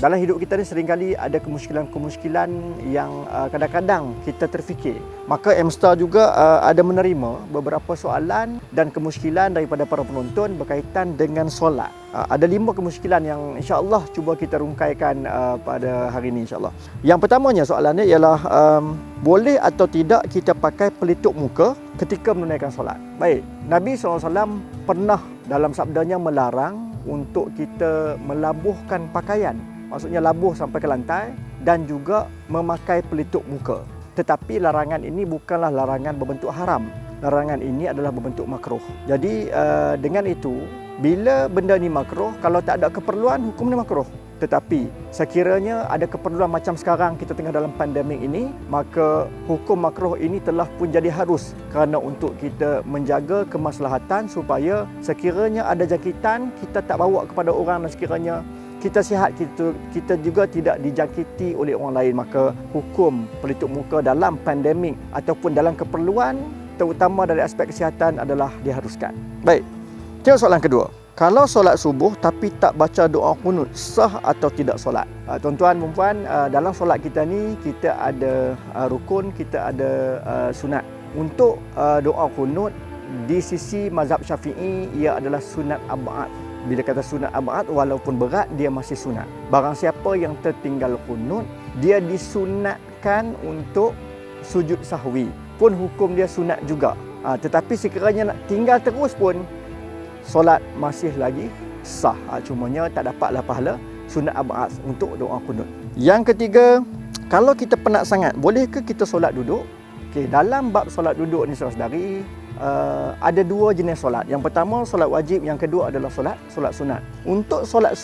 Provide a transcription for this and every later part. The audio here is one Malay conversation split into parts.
Dalam hidup kita ni seringkali ada kemusykilan-kemusykilan yang kadang-kadang kita terfikir. Maka MStar juga ada menerima beberapa soalan dan kemusykilan daripada para penonton berkaitan dengan solat. Ada 5 kemusykilan yang insya-Allah cuba kita rungkaikan pada hari ini insya-Allah. Yang pertamanya soalannya ialah boleh atau tidak kita pakai pelitup muka ketika menunaikan solat? Baik, Nabi SAW pernah dalam sabdanya melarang untuk kita melabuhkan pakaian. Maksudnya labuh sampai ke lantai dan juga memakai pelitup muka. Tetapi larangan ini bukanlah larangan berbentuk haram. Larangan ini adalah berbentuk makruh. Jadi dengan itu, bila benda ni makruh, kalau tak ada keperluan, hukumnya makruh. Tetapi sekiranya ada keperluan macam sekarang kita tengah dalam pandemik ini, maka hukum makruh ini telah pun jadi harus kerana untuk kita menjaga kemaslahatan supaya sekiranya ada jangkitan, kita tak bawa kepada orang dan sekiranya kita sihat, kita juga tidak dijangkiti oleh orang lain. Maka hukum pelitup muka dalam pandemik ataupun dalam keperluan terutama dari aspek kesihatan adalah diharuskan. Baik, tengok soalan kedua. Kalau solat subuh tapi tak baca doa qunut, sah atau tidak solat? Tuan-tuan dan puan, dalam solat kita ni kita ada rukun, kita ada sunat. Untuk doa qunut di sisi mazhab Syafi'i ia adalah sunat ab'ad. Bila kata sunat ab'ad, walaupun berat dia masih sunat. Barang siapa yang tertinggal qunut, dia disunatkan untuk sujud sahwi. Pun hukum dia sunat juga. Tetapi sekiranya nak tinggal terus pun solat masih lagi sah. Cumanya tak dapatlah pahala sunat ab'ad untuk doa qunut. Yang ketiga, kalau kita penat sangat, bolehkah kita solat duduk? Okey, dalam bab solat duduk ni saudari, ada 2 jenis solat. Yang pertama solat wajib, yang kedua adalah solat sunat. Untuk solat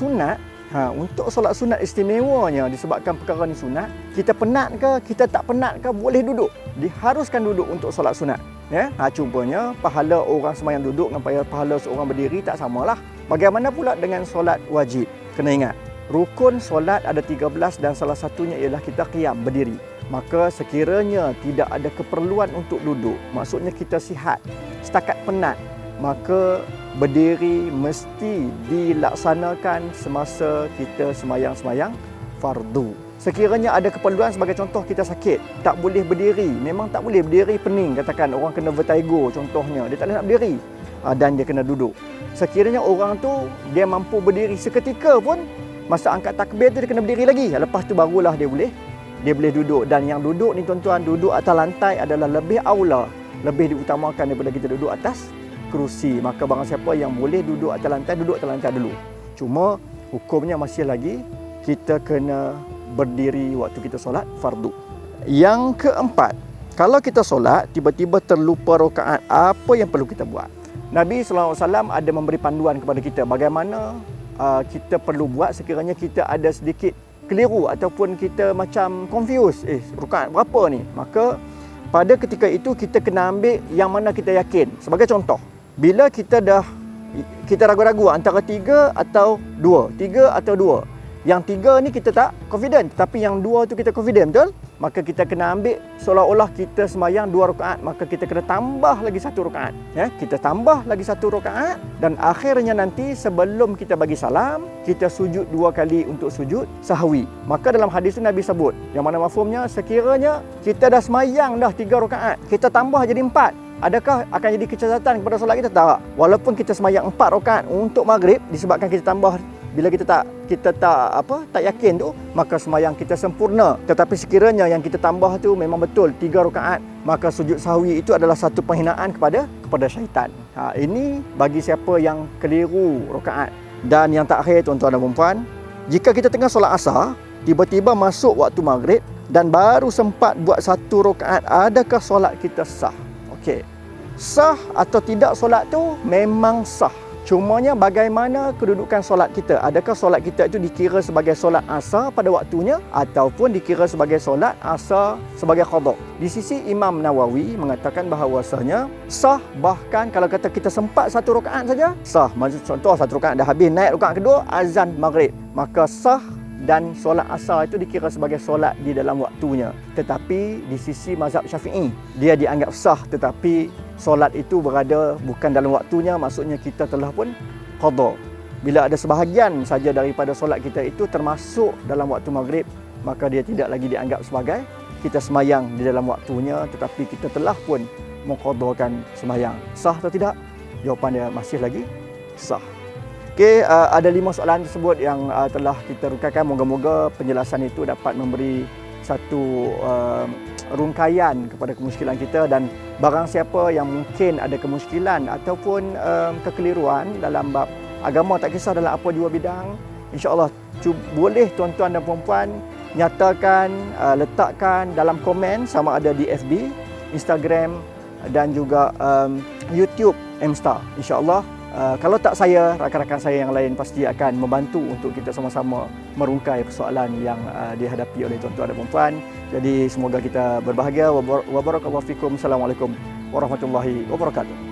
sunat, istimewanya disebabkan perkara ni sunat, kita penat ke, kita tak penat ke, boleh duduk. Diharuskan duduk untuk solat sunat. Ya, cumanya pahala orang sembahyang duduk dengan pahala seorang berdiri tak samalah. Bagaimana pula dengan solat wajib? Kena ingat, rukun solat ada 13 dan salah satunya ialah kita qiyam, berdiri. Maka sekiranya tidak ada keperluan untuk duduk, maksudnya kita sihat, setakat penat, maka berdiri mesti dilaksanakan semasa kita sembahyang fardu. Sekiranya ada keperluan, sebagai contoh kita sakit, tak boleh berdiri, memang tak boleh berdiri, pening, katakan orang kena vertigo contohnya, dia tak boleh nak berdiri dan dia kena duduk. Sekiranya orang tu dia mampu berdiri seketika pun, masa angkat takbir tu dia kena berdiri lagi, lepas tu barulah dia boleh duduk. Dan yang duduk ni tuan-tuan, duduk atas lantai adalah lebih aula, lebih diutamakan daripada kita duduk atas kerusi. Maka barang siapa yang boleh duduk atas lantai, duduk atas lantai dulu. Cuma hukumnya masih lagi kita kena berdiri waktu kita solat fardu. Yang keempat, kalau kita solat tiba-tiba terlupa rakaat, apa yang perlu kita buat? Nabi SAW ada memberi panduan kepada kita bagaimana kita perlu buat sekiranya kita ada sedikit keliru ataupun kita macam confused, rakaat berapa ni? Maka pada ketika itu kita kena ambil yang mana kita yakin. Sebagai contoh, bila kita ragu-ragu antara 3 atau 2, 3 atau 2. Yang 3 ni kita tak confident, tapi yang 2 tu kita confident, betul? Maka kita kena ambil seolah-olah kita sembahyang 2 rakaat, maka kita kena tambah lagi 1 rakaat. Ya, kita tambah lagi 1 rakaat dan akhirnya nanti sebelum kita bagi salam, kita sujud 2 kali untuk sujud sahwi. Maka dalam hadis tu Nabi sebut, yang mana mafhumnya sekiranya kita dah sembahyang dah 3 rakaat, kita tambah jadi 4. Adakah akan jadi kecacatan kepada solat kita? Tak. Walaupun kita sembahyang 4 rakaat untuk maghrib, disebabkan kita tambah, bila kita tak yakin tu, maka sembahyang kita sempurna. Tetapi sekiranya yang kita tambah tu memang betul 3 rakaat, maka sujud sahwi itu adalah satu penghinaan kepada syaitan. Ini bagi siapa yang keliru rakaat. Dan yang terakhir tuan-tuan dan puan, jika kita tengah solat asar, tiba-tiba masuk waktu maghrib dan baru sempat buat 1 rakaat, adakah solat kita sah? Okey. Sah atau tidak solat tu memang sah. Cumanya bagaimana kedudukan solat kita? Adakah solat kita itu dikira sebagai solat asar pada waktunya ataupun dikira sebagai solat asar sebagai qada? Di sisi Imam Nawawi mengatakan bahawasanya sah, bahkan kalau kata kita sempat 1 rakaat saja, sah. Maksud contoh 1 rakaat dah habis, naik rakaat kedua, azan maghrib, maka sah dan solat asar itu dikira sebagai solat di dalam waktunya. Tetapi di sisi mazhab Syafi'i, dia dianggap sah tetapi solat itu berada bukan dalam waktunya, maksudnya kita telah pun qada. Bila ada sebahagian saja daripada solat kita itu termasuk dalam waktu maghrib, maka dia tidak lagi dianggap sebagai kita semayang di dalam waktunya, tetapi kita telah pun mengqadhakan semayang. Sah atau tidak? Jawapan dia masih lagi sah. Okey, ada 5 soalan tersebut yang telah kita rungkaikan. Moga-moga penjelasan itu dapat memberi satu rungkaian kepada kemusykilan kita, dan barang siapa yang mungkin ada kemusykilan ataupun kekeliruan dalam bab agama, tak kisah dalam apa jua bidang, insya-Allah boleh tuan-tuan dan puan-puan nyatakan, letakkan dalam komen, sama ada di FB, Instagram dan juga YouTube MStar. InsyaAllah kalau tak saya, rakan-rakan saya yang lain pasti akan membantu untuk kita sama-sama merungkai persoalan yang dihadapi oleh tuan-tuan dan puan-puan. Jadi semoga kita berbahagia. Wa barakallahu fikum. Assalamualaikum warahmatullahi wabarakatuh.